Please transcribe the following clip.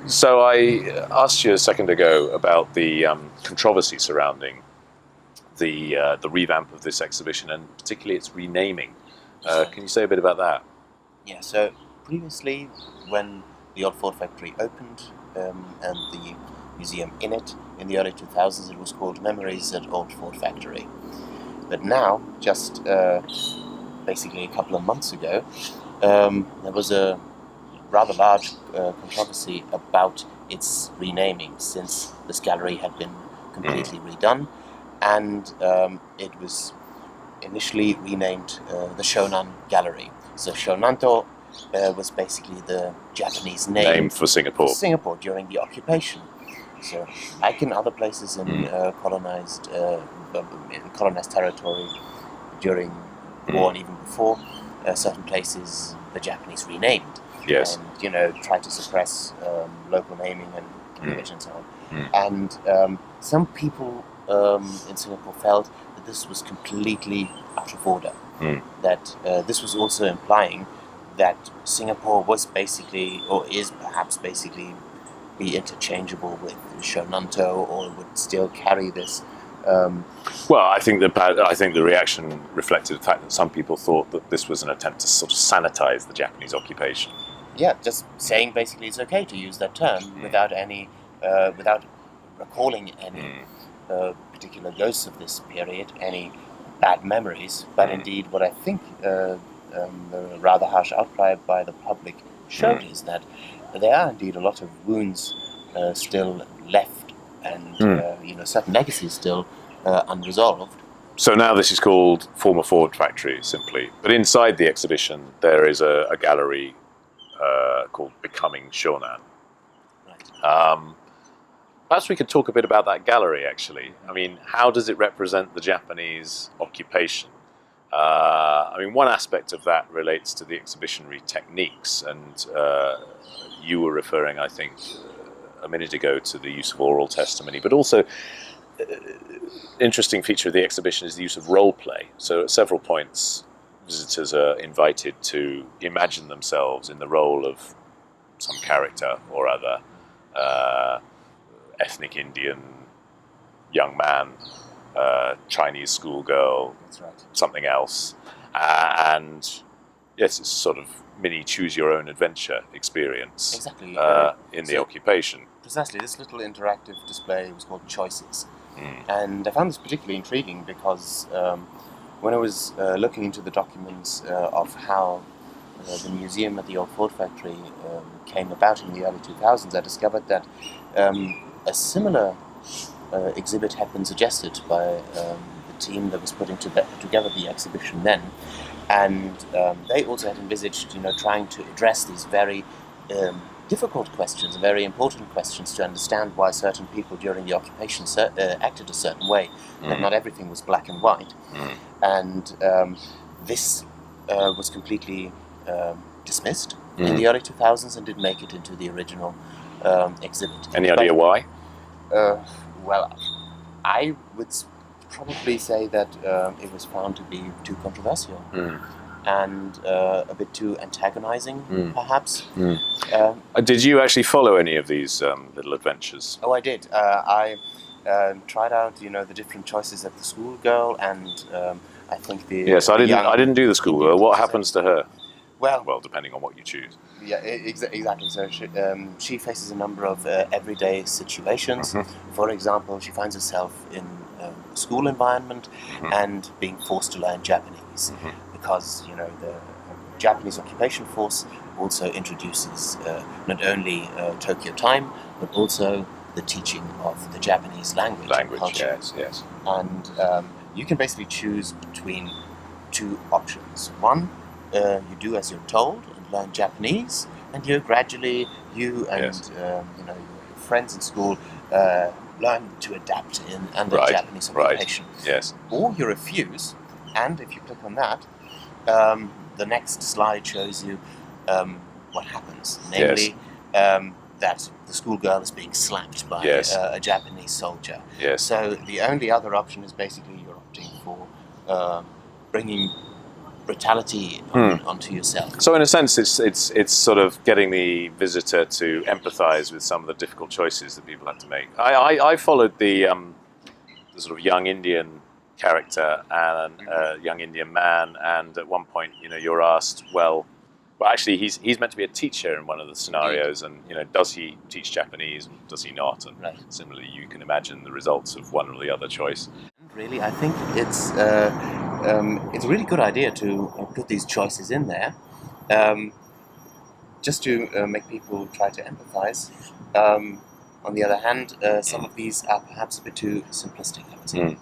So I asked you a second ago about the controversy surrounding the revamp of this exhibition, and particularly its renaming. Can you say a bit about that? Yeah, so previously, when the Old Ford Factory opened and the museum in it in the early 2000s, it was called Memories at Old Ford Factory. But now, just basically a couple of months ago, there was a rather large controversy about its renaming, since this gallery had been completely redone, and it was initially renamed the Shonan Gallery. So Shonanto was basically the Japanese name for Singapore. During the occupation. So, like in other places in colonized territory during the war and even before, certain places the Japanese renamed. Yes. And tried to suppress local naming and language and so on. And some people in Singapore felt that this was completely out of order. That this was also implying that Singapore was basically, or is perhaps basically, be interchangeable with Shonanto, or would still carry this. Well, I think the reaction reflected the fact that some people thought that this was an attempt to sort of sanitize the Japanese occupation. Yeah, just saying basically it's okay to use that term without without recalling any particular ghosts of this period, any bad memories. But indeed, what I think the rather harsh outcry by the public showed is that there are indeed a lot of wounds still left, and certain legacies still unresolved. So now this is called Former Ford Factory, simply. But inside the exhibition, there is a gallery called Becoming Shonan. Right. Perhaps we could talk a bit about that gallery, actually. I mean, how does it represent the Japanese occupation? One aspect of that relates to the exhibitionary techniques, and you were referring, I think, a minute ago to the use of oral testimony, but also interesting feature of the exhibition is the use of role play. So at several points, visitors are invited to imagine themselves in the role of some character or other, ethnic Indian young man, Chinese schoolgirl, That's right. something else. And yes, it's sort of mini choose-your-own-adventure experience. Exactly. In the occupation. Precisely, this little interactive display was called Choices. And I found this particularly intriguing because when I was looking into the documents of how the museum at the Old Ford Factory came about in the early 2000s, I discovered that a similar exhibit had been suggested by the team that was putting together the exhibition then. And they also had envisaged, trying to address these very difficult questions, very important questions, to understand why certain people during the occupation acted a certain way, that not everything was black and white. And this was completely dismissed in the early 2000s and didn't make it into the original exhibit. Any idea why? Well, I would probably say that it was found to be too controversial and a bit too antagonizing, perhaps. Did you actually follow any of these little adventures? Oh, I did. I tried out, the different choices of the schoolgirl, and I think the Yes, I didn't do the schoolgirl. What happens to her? Well, depending on what you choose. Yeah, exactly. So she faces a number of everyday situations. For example, she finds herself in a school environment and being forced to learn Japanese because the Japanese occupation force also introduces not only Tokyo time but also the teaching of the Japanese language and culture. Yes. And you can basically choose between two options. One, you do as you're told and learn Japanese, and you gradually, your friends in school learn to adapt under Japanese occupation. Yes. Or you refuse, and if you click on that, the next slide shows you what happens. Namely, that the schoolgirl is being slapped by a Japanese soldier. Yes. So the only other option is basically you're opting for bringing brutality onto yourself. So in a sense, it's sort of getting the visitor to empathise with some of the difficult choices that people have to make. I followed the sort of young Indian character and young Indian man, and at one point, you're asked, well, actually, he's meant to be a teacher in one of the scenarios, and does he teach Japanese and does he not? And similarly, you can imagine the results of one or the other choice. Really, I think it's a really good idea to put these choices in there, just to make people try to empathize. On the other hand, some of these are perhaps a bit too simplistic, I would say.